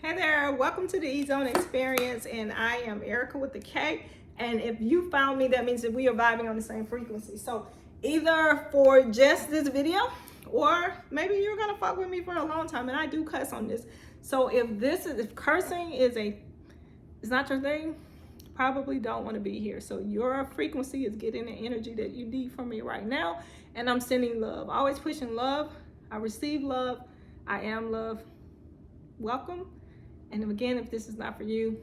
Hey there, welcome to the E-Zone Experience, and I am Erica with the K. And if you found me, that means that we are vibing on the same frequency. So either for just this video, or maybe you're gonna fuck with me for a long time. And I do cuss on this. So if cursing is not your thing, probably don't want to be here. So your frequency is getting the energy that you need from me right now, and I'm sending love. Always pushing love. I receive love. I am love. Welcome. And again, if this is not for you,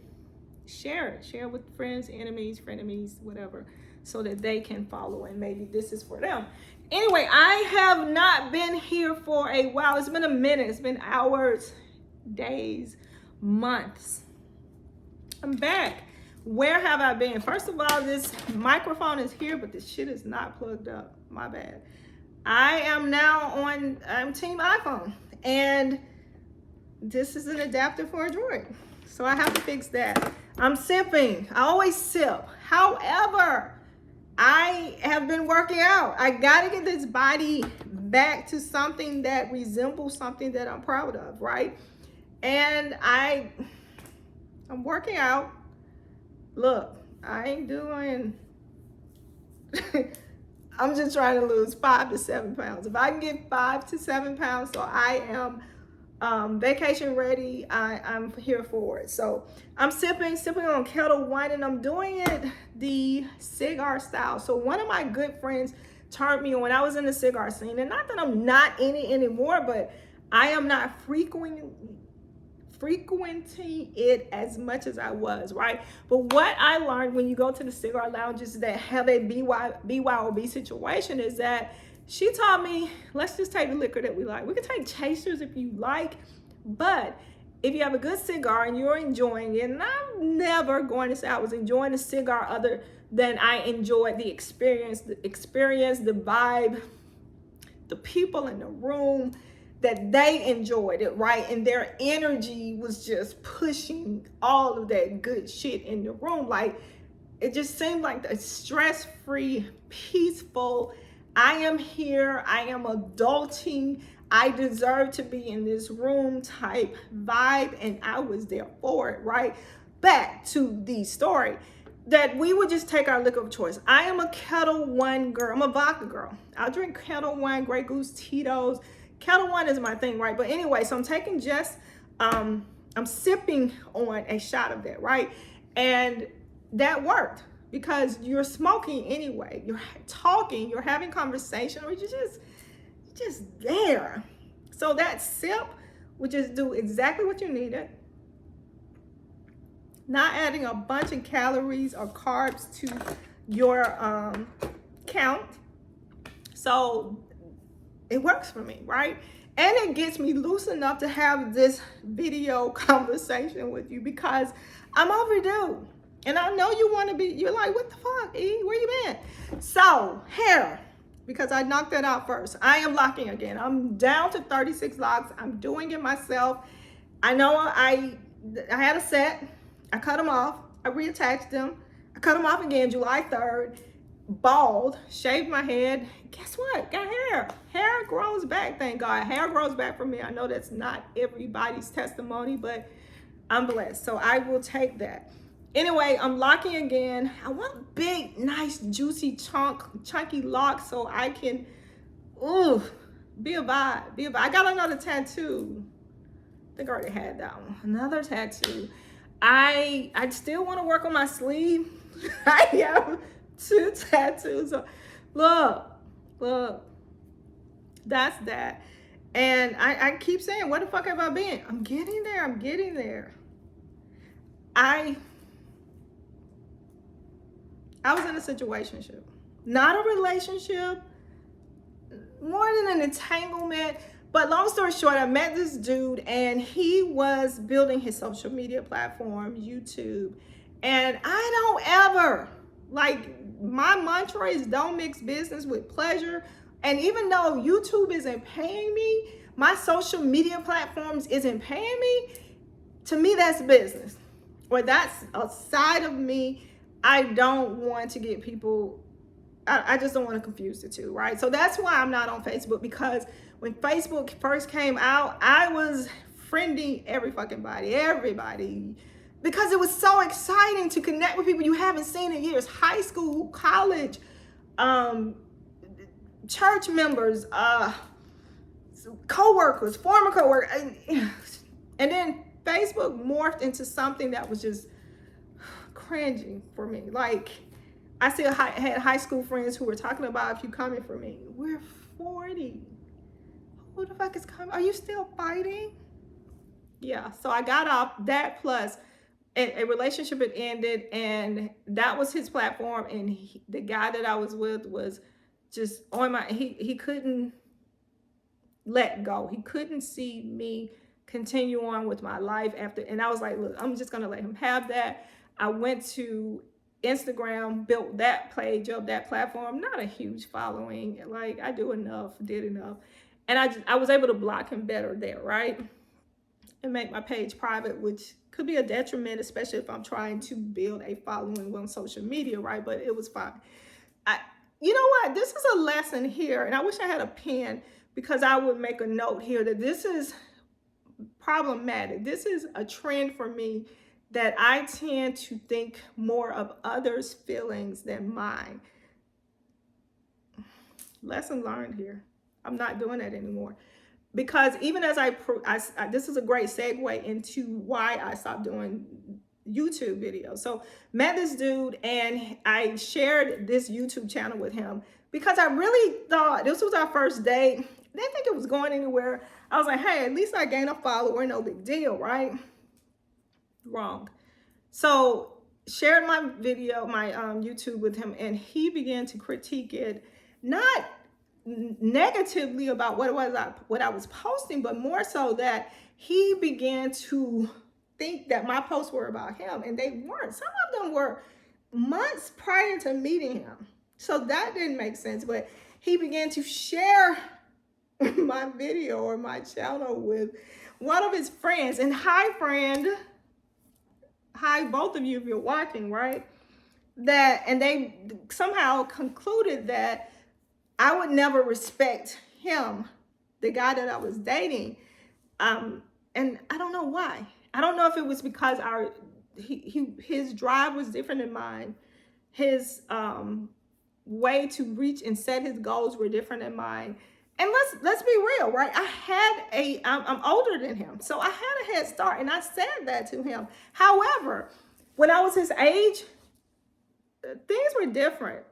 share it. Share it with friends, enemies, frenemies, whatever, so that they can follow and maybe this is for them. Anyway, I have not been here for a while. It's been a minute. It's been hours, days, months. I'm back. Where have I been? First of all, this microphone is here, but this shit is not plugged up. My bad. I am now I'm Team iPhone, and this is an adapter for Android. So I have to fix that. I'm sipping. I always sip. However, I have been working out. I got to get this body back to something that resembles something that I'm proud of, right? And I'm working out. Look, I ain't doing, I'm just trying to lose 5 to 7 pounds. If I can get 5 to 7 pounds, so I am vacation ready, I'm here for it. So I'm sipping on Ketel wine, and I'm doing it the cigar style. So one of my good friends turned me on when I was in the cigar scene, and not that I'm not in it anymore, but I am not frequenting it as much as I was, right? But what I learned when you go to the cigar lounges that have a BYOB situation is that she taught me, let's just take the liquor that we like. We can take chasers if you like, but if you have a good cigar and you're enjoying it, and I'm never going to say I was enjoying a cigar other than I enjoyed the experience, the vibe, the people in the room, that they enjoyed it, right? And their energy was just pushing all of that good shit in the room. Like, it just seemed like a stress-free, peaceful, I am here, I am adulting, I deserve to be in this room type vibe, and I was there for it, right? Back to the story that we would just take our liquor of choice. I am a Ketel One girl. I'm a vodka girl. I'll drink Ketel One, Grey Goose, Tito's. Ketel One is my thing, right? But anyway, so I'm taking I'm sipping on a shot of that, right? And that worked because you're smoking anyway. You're talking, you're having conversation, or you're just there. So that sip would just do exactly what you needed. Not adding a bunch of calories or carbs to your count. So it works for me, right? And it gets me loose enough to have this video conversation with you because I'm overdue. And I know you want to be, you're like, what the fuck, E? Where you been? So, hair, because I knocked that out first. I am locking again. I'm down to 36 locks. I'm doing it myself. I know I had a set. I cut them off. I reattached them. I cut them off again July 3rd. Bald, shaved my head. Guess what? Got hair. Hair grows back, thank God. Hair grows back for me. I know that's not everybody's testimony, but I'm blessed. So I will take that. Anyway, I'm locking again. I want big, nice, juicy, chunky locks so I can, be a vibe. I got another tattoo. I think I already had that one. Another tattoo. I still want to work on my sleeve. I have 2 tattoos. So look, that's that. And I keep saying, where the fuck have I been? I'm getting there. I was in a situationship, not a relationship, more than an entanglement. But long story short, I met this dude, and he was building his social media platform, YouTube. And I don't ever, my mantra is don't mix business with pleasure. And even though YouTube isn't paying me, my social media platforms isn't paying me, to me, that's business. Or that's a side of me. I don't want to get people, I just don't want to confuse the two, right? So that's why I'm not on Facebook, because when Facebook first came out, I was friending everybody, because it was so exciting to connect with people you haven't seen in years. High school, college, church members, co-workers, former co-workers. And then Facebook morphed into something that was just cringing for me. Like, I still had high school friends who were talking about, if you coming for me, we're 40. Who the fuck is coming? Are you still fighting? Yeah, so I got off that, plus a relationship had ended, and that was his platform. And the guy that I was with was just on my, he couldn't let go. He couldn't see me continue on with my life after. And I was like, look, I'm just gonna let him have that. I went to Instagram, built that page up, that platform. Not a huge following, like I do enough, did enough. And I was able to block him better there, right? And make my page private, which could be a detriment, especially if I'm trying to build a following on social media, right? But it was fine. You know what? This is a lesson here, and I wish I had a pen, because I would make a note here that this is problematic. This is a trend for me, that I tend to think more of others' feelings than mine. Lesson learned here. I'm not doing that anymore. Because even as this is a great segue into why I stopped doing YouTube videos. So met this dude, and I shared this YouTube channel with him because I really thought this was our first date. I didn't think it was going anywhere. I was like, hey, at least I gained a follower, no big deal, right? Wrong. So shared my video, my YouTube with him, and he began to critique it, not negatively about what I was posting, but more so that he began to think that my posts were about him, and they weren't. Some of them were months prior to meeting him, so that didn't make sense. But he began to share my video or my channel with one of his friends. And hi, friend, hi, both of you, if you're watching, right? And they somehow concluded that I would never respect him, the guy that I was dating. And I don't know why. I don't know if it was because his drive was different than mine. His way to reach and set his goals were different than mine. And let's be real, right? I'm older than him, so I had a head start, and I said that to him. However, when I was his age, things were different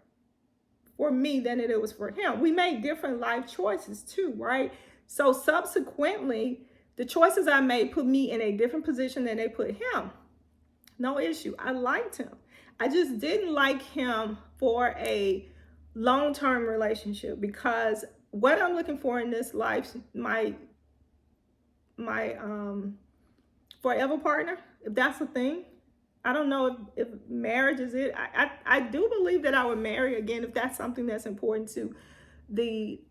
for me than it was for him. We made different life choices too, right? So subsequently, the choices I made put me in a different position than they put him. No issue. I liked him. I just didn't like him for a long-term relationship, because what I'm looking for in this life, my forever partner, if that's a thing. I don't know if marriage is it. I do believe that I would marry again if that's something that's important to the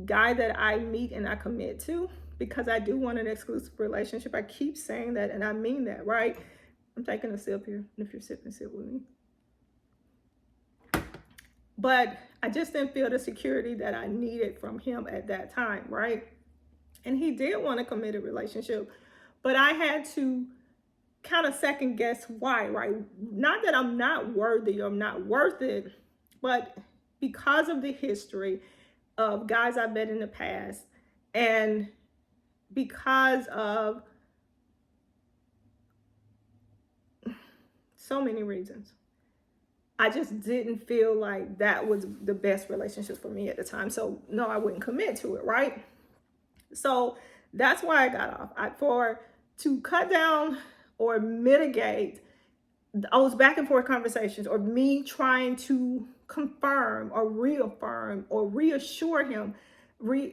guy that I meet and I commit to, because I do want an exclusive relationship. I keep saying that, and I mean that, right? I'm taking a sip here, and if you're sipping, sip with me. But I just didn't feel the security that I needed from him at that time, right? And he did want a committed relationship, but I had to kind of second guess why, right? Not that I'm not worthy or I'm not worth it, but because of the history of guys I've met in the past, and because of so many reasons, I just didn't feel like that was the best relationship for me at the time. So no, I wouldn't commit to it, right? So that's why I got off. To cut down or mitigate those back and forth conversations, or me trying to confirm or reaffirm or reassure him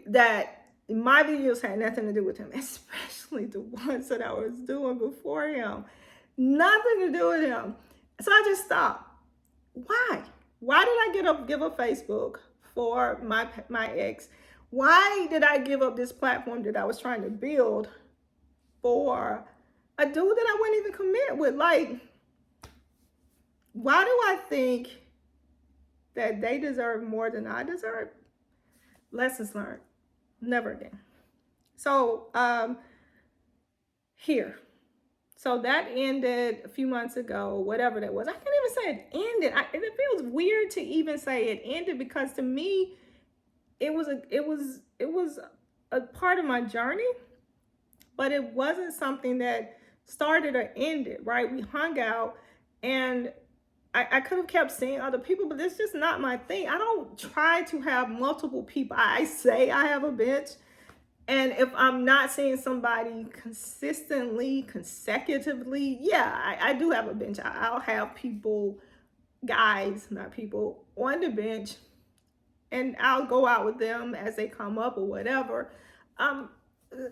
that my videos had nothing to do with him, especially the ones that I was doing before him. Nothing to do with him. So I just stopped. Why? Why did I give up Facebook for my ex? Why did I give up this platform that I was trying to build for a dude that I wouldn't even commit with? Like, why do I think that they deserve more than I deserve? Lessons learned. Never again. So here. So that ended a few months ago, whatever that was. I can't even say it ended. It feels weird to even say it ended because to me, it was a part of my journey, but it wasn't something that started or ended. Right? We hung out, and I could have kept seeing other people, but that's just not my thing. I don't try to have multiple people. I say I have a bench, and if I'm not seeing somebody consistently, consecutively, yeah, I do have a bench. I'll have people, guys, not people, on the bench, and I'll go out with them as they come up or whatever. Um,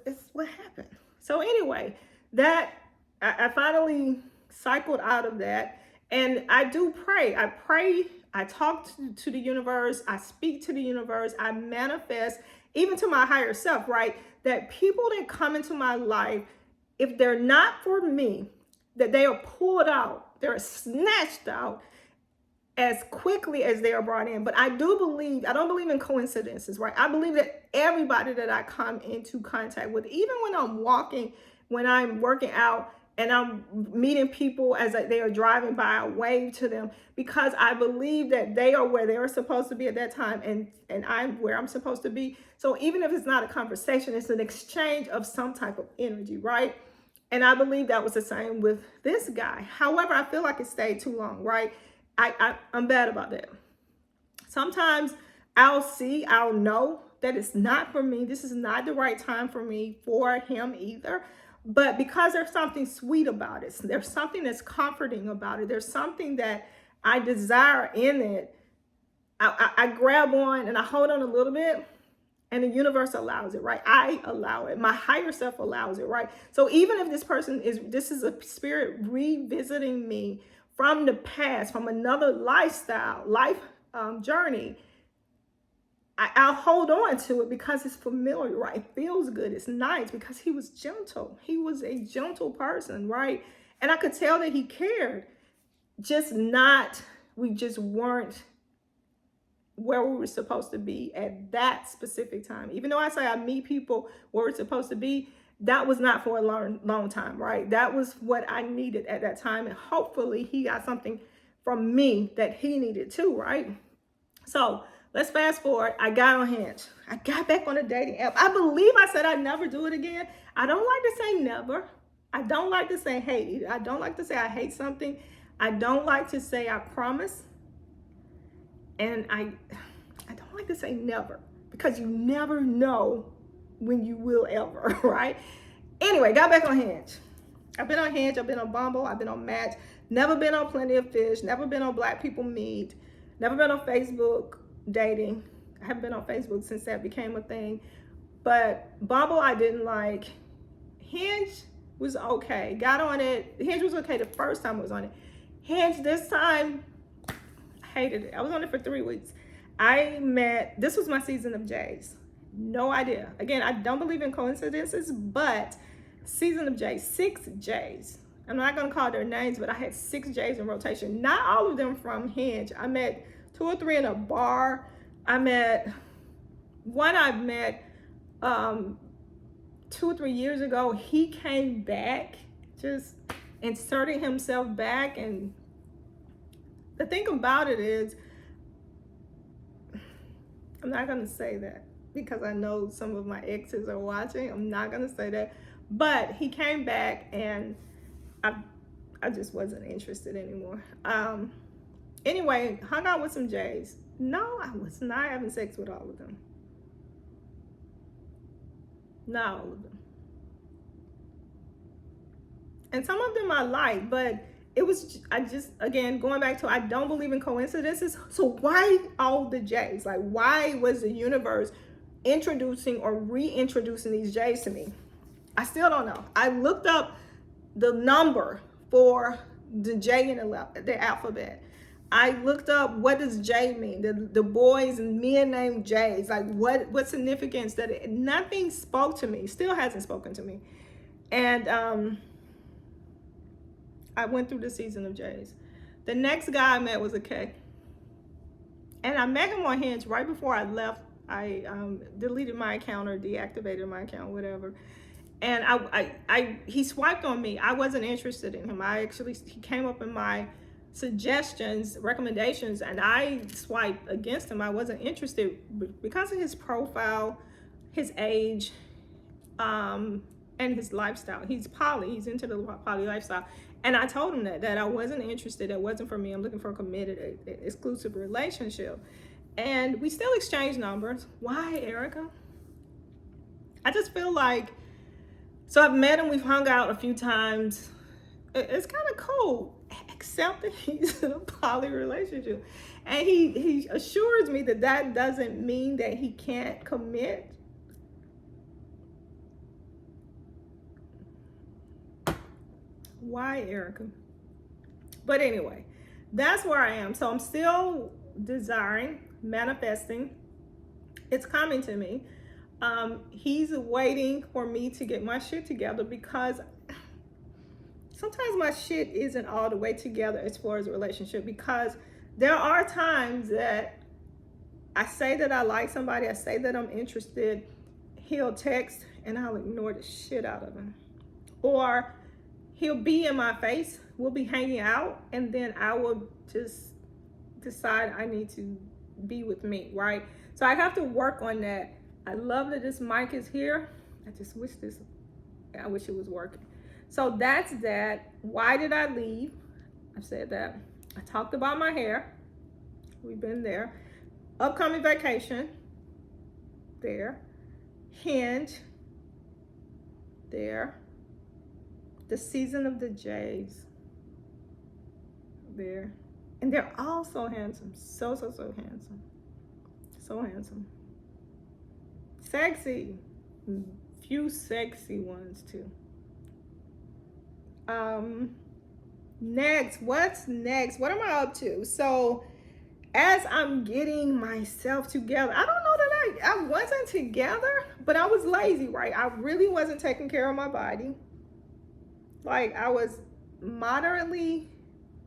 it's what happened. So anyway, that I finally cycled out of that, and I do pray. I pray. I talk to the universe. I speak to the universe. I manifest, even to my higher self. Right, that people that come into my life, if they're not for me, that they are pulled out. They're snatched out as quickly as they are brought in. But I don't believe in coincidences, right? I believe that everybody that I come into contact with, even when I'm walking, when I'm working out, and I'm meeting people as they are driving by, I wave to them because I believe that they are where they are supposed to be at that time, and I'm where I'm supposed to be. So even if it's not a conversation, it's an exchange of some type of energy, right? And I believe that was the same with this guy. However, I feel like it stayed too long, right? I'm bad about that. Sometimes I'll know that it's not for me. This is not the right time for me, for him either. But because there's something sweet about it, there's something that's comforting about it, there's something that I desire in it, I grab on and I hold on a little bit, and the universe allows it, right? I allow it. My higher self allows it, right? So even if this is a spirit revisiting me from the past, from another life journey, I'll hold on to it because it's familiar, right? It feels good. It's nice because he was gentle. He was a gentle person, right? And I could tell that he cared, we just weren't where we were supposed to be at that specific time. Even though I say I meet people where we're supposed to be, that was not for a long time, right? That was what I needed at that time. And hopefully he got something from me that he needed too, right? So let's fast forward. I got on Hinge. I got back on a dating app. I believe I said I'd never do it again. I don't like to say never. I don't like to say hate. I don't like to say I hate something. I don't like to say I promise. And I don't like to say never because you never know when you will ever, right? Anyway, got back on Hinge. I've been on Hinge, I've been on Bumble, I've been on Match, never been on Plenty of Fish, never been on Black People Meet, never been on Facebook dating. I haven't been on Facebook since that became a thing. But Bumble I didn't like. Hinge was okay. Got on it. Hinge was okay the first time I was on it. Hinge this time, hated it. I was on it for 3 weeks. This was my season of J's. No idea. Again, I don't believe in coincidences, but season of J's, 6 J's. I'm not going to call their names, but I had 6 J's in rotation. Not all of them from Hinge. I met 2 or 3 in a bar. I met 2 or 3 years ago. He came back, just inserting himself back, and the thing about it is, I'm not going to say that because I know some of my exes are watching. I'm not going to say that. But he came back and I just wasn't interested anymore. Anyway, hung out with some J's. No, I was not having sex with all of them. Not all of them. And some of them I like, but again, going back to, I don't believe in coincidences. So why all the J's? Like, why was the universe introducing or reintroducing these J's to me? I still don't know. I looked up the number for the J in the alphabet. I looked up, what does J mean? The boys and men named J's. Like, what significance that it? Nothing spoke to me. Still hasn't spoken to me. And I went through the season of J's. The next guy I met was a K. And I met him on Hinge right before I left I deleted my account or deactivated my account, whatever. And he swiped on me. I wasn't interested in him. He came up in my suggestions, recommendations, and I swiped against him. I wasn't interested because of his profile, his age, and his lifestyle. He's poly. He's into the poly lifestyle. And I told him that I wasn't interested. It wasn't for me. I'm looking for a committed, exclusive relationship. And we still exchange numbers. Why, Erica? I just feel like, so I've met him, we've hung out a few times. It's kind of cool, except that he's in a poly relationship. And he assures me that that doesn't mean that he can't commit. Why, Erica? But anyway, that's where I am. So I'm still desiring, manifesting. It's coming to me. He's waiting for me to get my shit together because sometimes my shit isn't all the way together as far as a relationship, because there are times that I say that I like somebody, I say that I'm interested, he'll text and I'll ignore the shit out of him. Or he'll be in my face, we'll be hanging out, and then I will just decide I need to be with me, right? So I have to work on that. I love that this mic is here. I just wish I wish it was working. So that's that. Why did I leave? I've said that. I talked about my hair. We've been there. Upcoming vacation. There. Hinge. There. The season of the Jays. There. And they're all so handsome. So handsome. So handsome. Sexy. Few sexy ones too. Next, what's next? What am I up to? So as I'm getting myself together, I don't know that I wasn't together, but I was lazy, right? I really wasn't taking care of my body. Like I was moderately,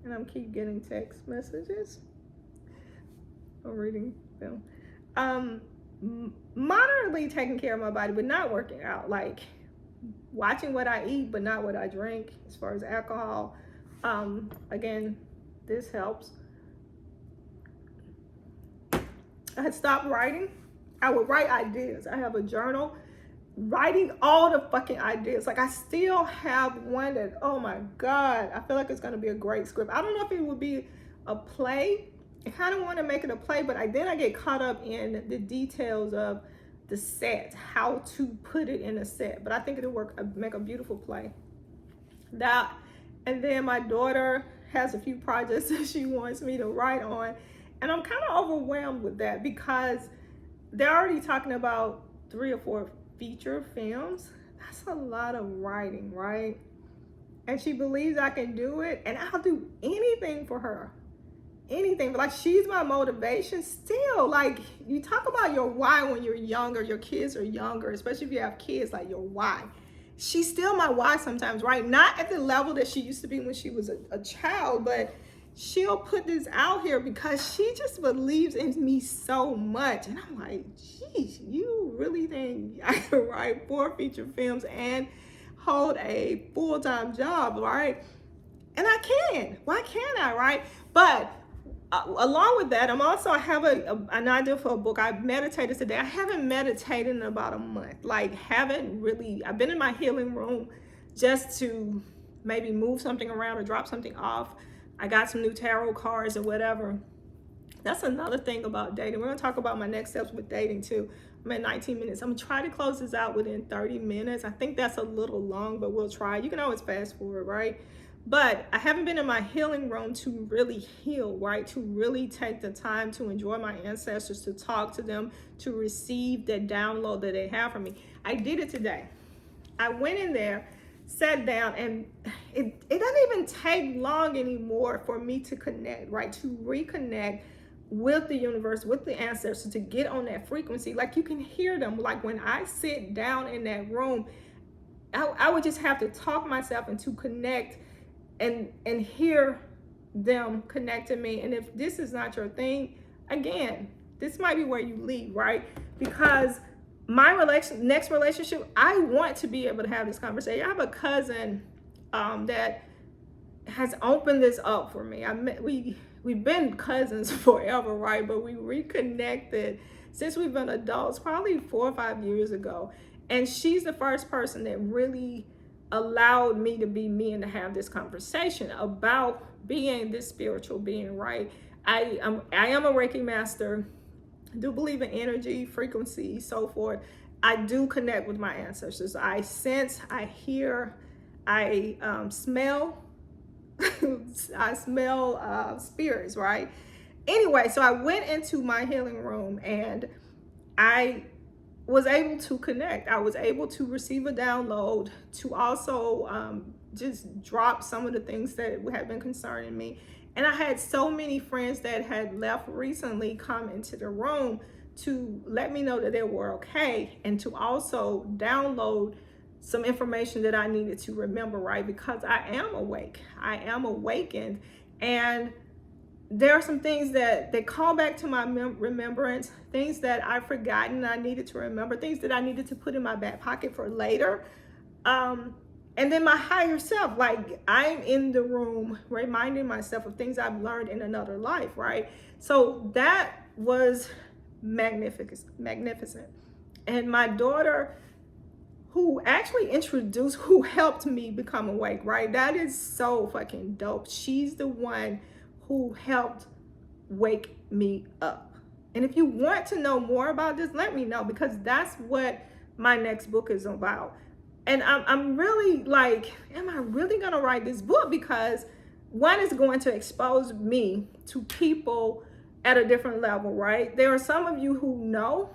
and I'm keep getting text messages. I'm reading them. Moderately taking care of my body, but not working out. Like watching what I eat, but not what I drink as far as alcohol. Again, this helps. I had stopped writing. I would write ideas. I have a journal writing all the fucking ideas. Like I still have one that, oh my God, I feel like it's gonna be a great script. I don't know if it would be a play. I kind of want to make it a play, but then I get caught up in the details of the set, how to put it in a set. But I think it'll work, make a beautiful play. That, and then my daughter has a few projects that she wants me to write on, and I'm kind of overwhelmed with that because they're already talking about 3 or 4 feature films. That's a lot of writing, right? And she believes I can do it, and I'll do anything for her. Anything, but like she's my motivation still. Like you talk about your why when you're younger, your kids are younger, especially if you have kids, like your why. She's still my why sometimes, right? Not at the level that she used to be when she was a child, but she'll put this out here because she just believes in me so much. And I'm like, geez, you really think I can write 4 feature films and hold a full-time job, right? And I can. Why can't I, right? But along with that, I have an idea for a book. I meditated today. I haven't meditated in about a month. Like I've been in my healing room just to maybe move something around or drop something off. I got some new tarot cards or whatever. That's another thing about dating. We're gonna talk about my next steps with dating too. I'm at 19 minutes. I'm gonna try to close this out within 30 minutes. I think that's a little long, but we'll try. You can always fast forward, right? But I haven't been in my healing room to really heal, right? To really take the time to enjoy my ancestors, to talk to them, to receive that download that they have for me. I did it today. I went in there, sat down, and it doesn't even take long anymore for me to connect, right? To reconnect with the universe, with the ancestors, to get on that frequency. Like you can hear them. Like when I sit down in that room, I would just have to talk myself into connect and hear them connect to me. And if this is not your thing, again, this might be where you leave, right? because my next relationship, I want to be able to have this conversation. I have a cousin that has opened this up for me. We've been cousins forever, right? But we reconnected since we've been adults, probably 4 or 5 years ago. And she's the first person that really allowed me to be me and to have this conversation about being this spiritual being, right? I am a Reiki master. I do believe in energy, frequency, so forth. I do connect with my ancestors. I sense, I hear, I smell. I smell spirits, right? Anyway, so I went into my healing room and I was able to connect. I was able to receive a download, to also just drop some of the things that had been concerning me. And I had so many friends that had left recently come into the room to let me know that they were okay, and to also download some information that I needed to remember, right? Because I am awake. I am awakened. And there are some things that they call back to my remembrance, things that I've forgotten I needed to remember, things that I needed to put in my back pocket for later. And then my higher self, like I'm in the room reminding myself of things I've learned in another life, right? So that was magnificent. And my daughter, who actually who helped me become awake, right? That is so fucking dope. She's the one who helped wake me up. And if you want to know more about this, let me know, because that's what my next book is about. And I'm really like, am I really gonna write this book? Because one is going to expose me to people at a different level, right? There are some of you who know,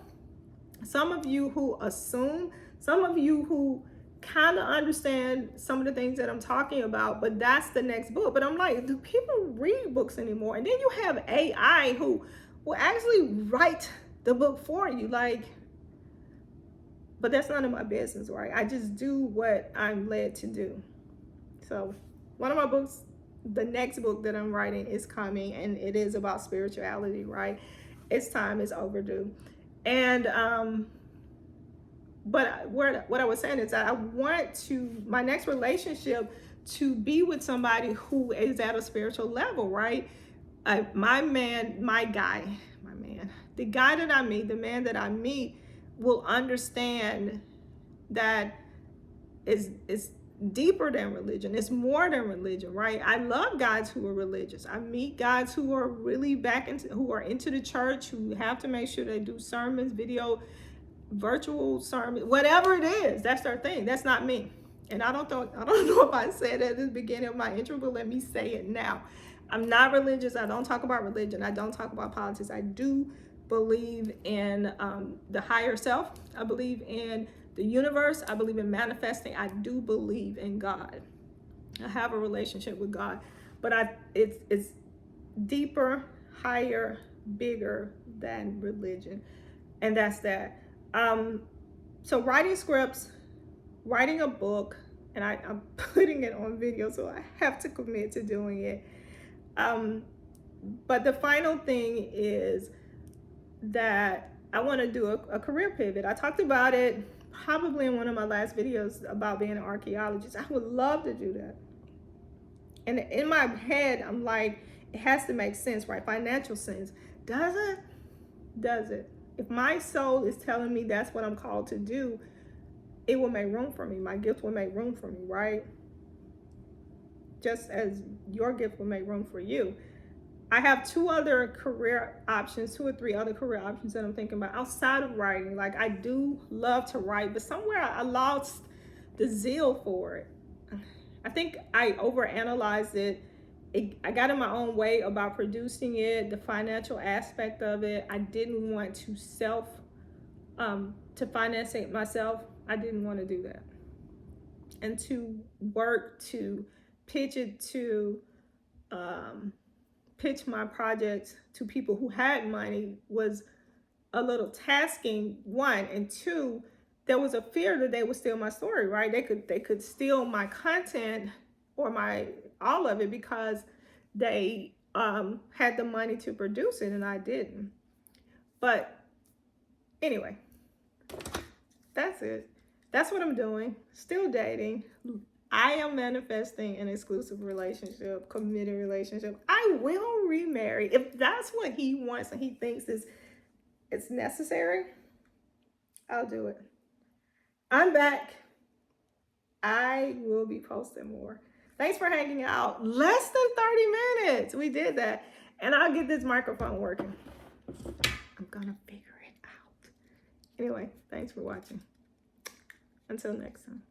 some of you who assume, some of you who kind of understand some of the things that I'm talking about, but that's the next book. But I'm like, do people read books anymore? And then you have AI who will actually write the book for you. Like, but that's none of my business, right? I just do what I'm led to do. So one of my books, the next book that I'm writing, is coming, and it is about spirituality, right? It's time, it's overdue. And but what I was saying is that I want my next relationship to be with somebody who is at a spiritual level, right? The guy that I meet, the man that I meet, will understand that is deeper than religion. It's more than religion, right? I love guys who are religious. I meet guys who are really who are into the church, who have to make sure they do sermons, virtual sermon, whatever it is. That's their thing. That's not me. And I don't know if I said it at the beginning of my intro, but let me say it now. I'm not religious. I don't talk about religion. I don't talk about politics. I do believe in the higher self. I believe in the universe. I believe in manifesting. I do believe in God. I have a relationship with God, but it's deeper, higher, bigger than religion, and that's that. So writing scripts, writing a book, and I'm putting it on video, so I have to commit to doing it. But the final thing is that I want to do a career pivot. I talked about it probably in one of my last videos about being an archaeologist. I would love to do that. And in my head, I'm like, it has to make sense, right? Financial sense. Does it? Does it? If my soul is telling me that's what I'm called to do, it will make room for me. My gift will make room for me, right? Just as your gift will make room for you. I have two or three other career options that I'm thinking about outside of writing. Like, I do love to write, but somewhere I lost the zeal for it. I think I overanalyzed it. I got in my own way about producing it, the financial aspect of it. I didn't want to to finance it myself. I didn't want to do that. And to work to pitch my projects to people who had money was a little tasking, one. And two, there was a fear that they would steal my story, right? They could steal my content or all of it, because they had the money to produce it and I didn't. But Anyway, that's it. That's what I'm doing. Still dating. I am manifesting an exclusive relationship, committed relationship. I will remarry if that's what he wants and he thinks it's necessary. I'll do it. I'm back. I will be posting more. Thanks for hanging out. Less than 30 minutes. We did that. And I'll get this microphone working. I'm gonna figure it out. Anyway, thanks for watching. Until next time.